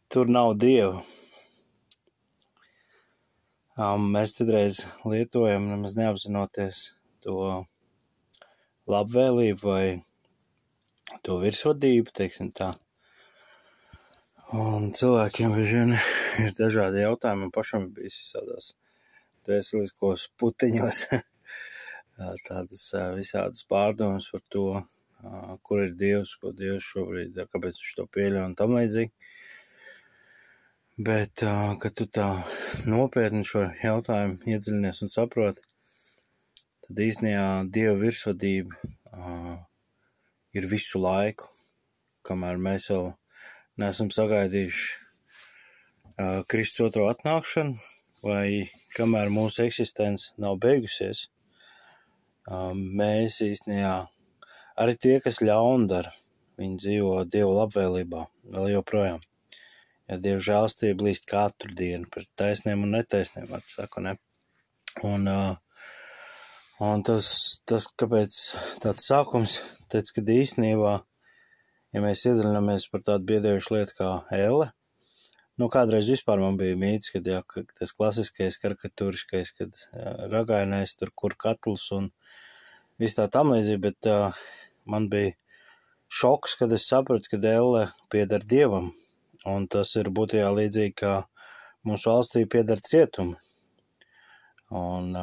tur nav Dieva. Mēs citreiz lietojam, nemaz neapzinoties to labvēlību vai to virsvadību, teiksim tā. Un cilvēkiem bieži vien ir dažādi jautājumi, un pašam ir bijis visādās dvēseliskos puteņos tādas visādas pārdomas par to, kur ir Dievs, ko Dievs šobrīd dara, kāpēc viņš to pieļauj un tam līdzīgi. Bet, kad tu tā nopietni šo jautājumu iedziļinies un saproti, tad īstenībā Dieva virsvadība ir visu laiku, kamēr mēs vēl neesam sagaidījuši Kristus otro atnākšanu, vai kamēr mūsu eksistence nav beigusies, mēs īstenībā, arī tie, kas ļaunu dara, viņi dzīvo Dieva labvēlībā vēl joprojām. Ja Dieva žēlstība līst katru dienu pret taisniem un netaisniem, atsaku, ne? Un tas, kāpēc tāds sākums, teica, kad īstenībā, ja mēs iedziļināmies par tādu biedējušu lietu kā elle, kādreiz vispār man bija mīts, kad tas klasiskais, karikatūriskais, kad ragainais tur, kur katls un viss tā tam līdzīgi, bet man bija šoks, kad es sapratu, ka elle pieder Dievam, un tas ir būtībā līdzīgi, kā mūsu valstī pieder cietumi. Un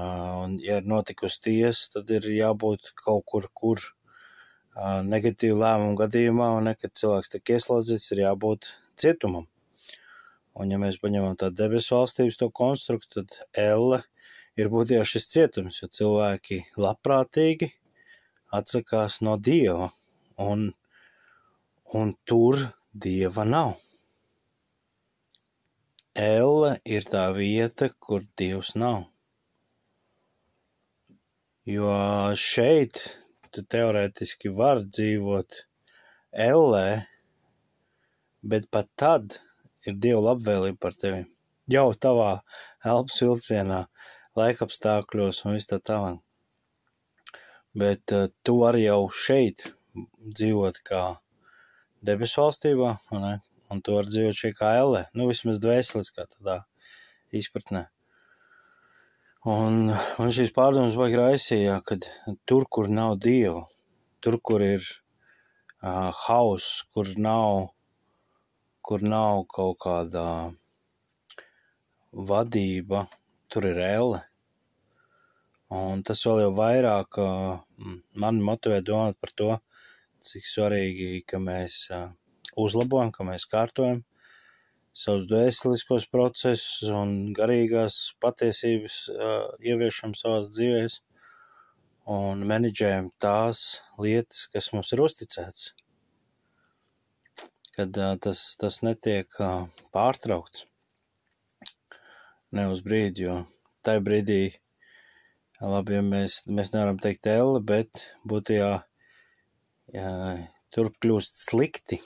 ja ir notikusi tiesa, tad ir jābūt kaut kur negatīvu lēmumu gadījumā, un kad cilvēks tiek ieslodzīts, ir jābūt cietumam. Un ja mēs paņemam tādu debesu valstības to konstruktu, tad elle ir būtībā šis cietums, jo cilvēki labprātīgi atsakās no Dieva, un tur Dieva nav. Elle ir tā vieta, kur Dievs nav. Jo šeit tu teorētiski var dzīvot ellē, bet pat tad ir Dieva labvēlība par tevi. Jau tavā elpas vilcienā, laikapstākļos un viss tā tālāk. Bet tu vari jau šeit dzīvot kā debesu valstībā, ne? Un tu vari dzīvot šeit kā ellē, vismaz dvēseliskā tādā izpratnē. Un man šīs pārdomas baigi raisīja, kad tur, kur nav Dieva, tur, kur ir hauss, kur nav kaut kāda vadība, tur ir elle. Un tas vēl jau vairāk mani motivē domāt par to, cik svarīgi, ka mēs uzlabojam, ka mēs kārtojam savus dvēseliskos procesus un garīgās patiesības ieviešam savās dzīvēs un menedžējam tās lietas, kas mums ir uzticēts. Kad tas netiek pārtraukts ne uz brīdi, jo tajā brīdī, labi, ja mēs nevaram teikt elle, bet būtībā tur kļūst slikti.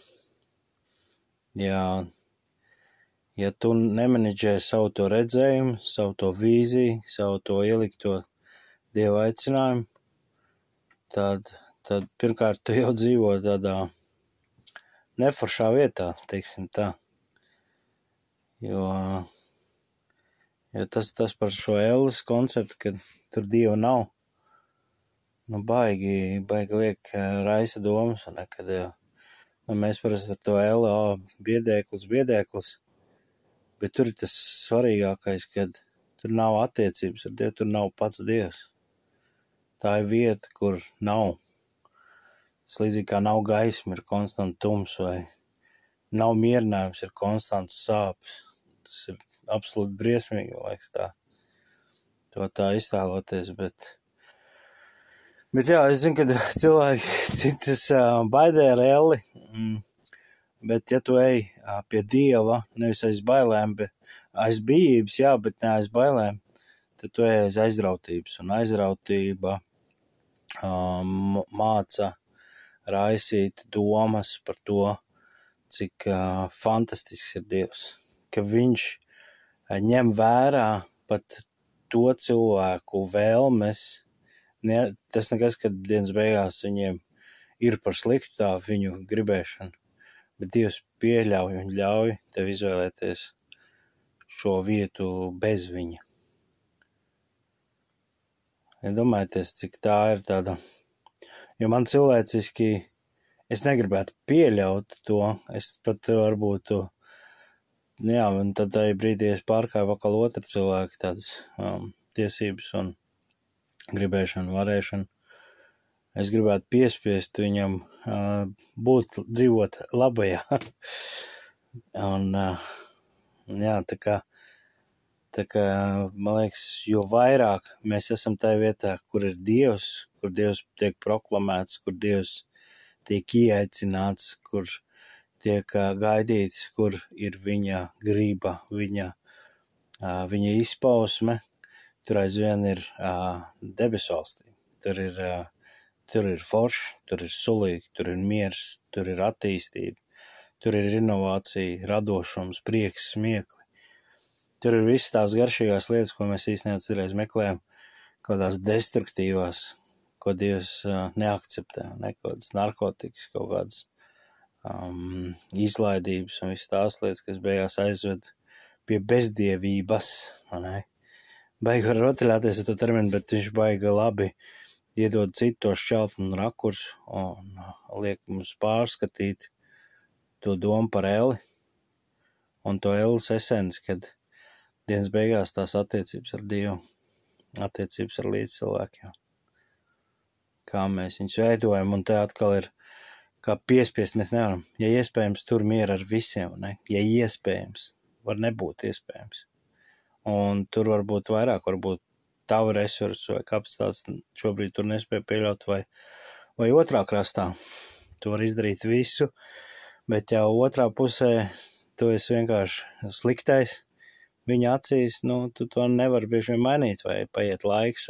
Ja tu nemenedžē savu to redzējumu, savu to vīziju, savu to ielikto Dieva aicinājumu, tad pirmkārt tu jau dzīvo tādā neforšā vietā, teiksim tā. Jo tas par šo elles konceptu, kad tur Dieva nav, baigi liek raisa domas, un kad mēs parasti ar to elle, biedēklis, bet tur ir tas svarīgākais, kad tur nav attiecības ar Dievu, tur nav pats Dievs. Tā ir vieta, kur nav. Tas līdzīgi kā nav gaisma, ir konstanta tums, vai nav mierinājums, ir konstants sāpes. Tas ir absolūti briesmīgi, liekas tā iztēloties, bet jā, es zinu, ka cilvēki citas baidē ar elli, bet ja tu ej pie Dieva, nevis aiz bailēm, bet aiz bijības, jā, bet ne aiz bailēm, tad tu ej aiz aizrautības, un aizrautība māca raisīt domas par to, cik fantastisks ir Dievs, ka viņš ņem vērā pat to cilvēku vēlmes, tas nekas, kad dienas beigās viņiem ir par sliktu tā viņu gribēšana, bet Dievs pieļauj un ļauj tev izvēlēties šo vietu bez viņa. Domājieties, cik tā ir tāda, jo man cilvēciski, es negribētu pieļaut to, es pat varbūt, un tad tai brīdī es pārkāju vakal otru cilvēku tādas tiesības un gribēšanu, varēšanu. Es gribētu piespiest viņam dzīvot labajā. Un, tā kā, man liekas, jo vairāk mēs esam tajā vietā, kur ir Dievs, kur Dievs tiek proklamēts, kur Dievs tiek ieaicināts, kur tiek gaidīts, kur ir viņa griba, viņa izpausme, tur aizvien ir debesu valstī. Tur ir forši, tur ir sulīgi, tur ir miers, tur ir attīstība, tur ir inovācija, radošums, prieks, smiekli. Tur ir visas tās garšīgās lietas, ko mēs īstenībā citreiz meklējam, kādās destruktīvās, ko Dievs neakceptē, nekādas narkotikas, kaut kādas izlaidības un visas tās lietas, kas beigās aizved pie bezdievības. Baigi var rotaļāties ar to terminu, bet viņš baigi labi iedod citu to šķeltu un rakursu un liek mums pārskatīt to domu par Eli un to Eles esenci, kad dienas beigās tās attiecības ar Dievu, attiecības ar līdzcilvēkiem. Kā mēs viņus veidojam, un te atkal ir, kā piespiest mēs nevaram. Ja iespējams, tur miera ar visiem, ne? Ja iespējams, var nebūt iespējams. Un tur var būt vairāk, varbūt tavu resursu vai kapacitātes šobrīd tur nespēja pieļaut, vai otrā krastā. Tu var izdarīt visu, bet jau otrā pusē tu esi vienkārši sliktais. Viņa acīs, tu to nevar bieži vien mainīt, vai paiet laiks,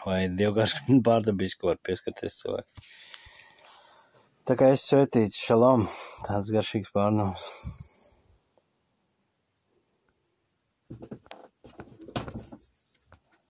vai dievgarši pārdabiski var pieskarties cilvēku. Tā kā es svētīts, šalom, tāds garšīgs pārnums.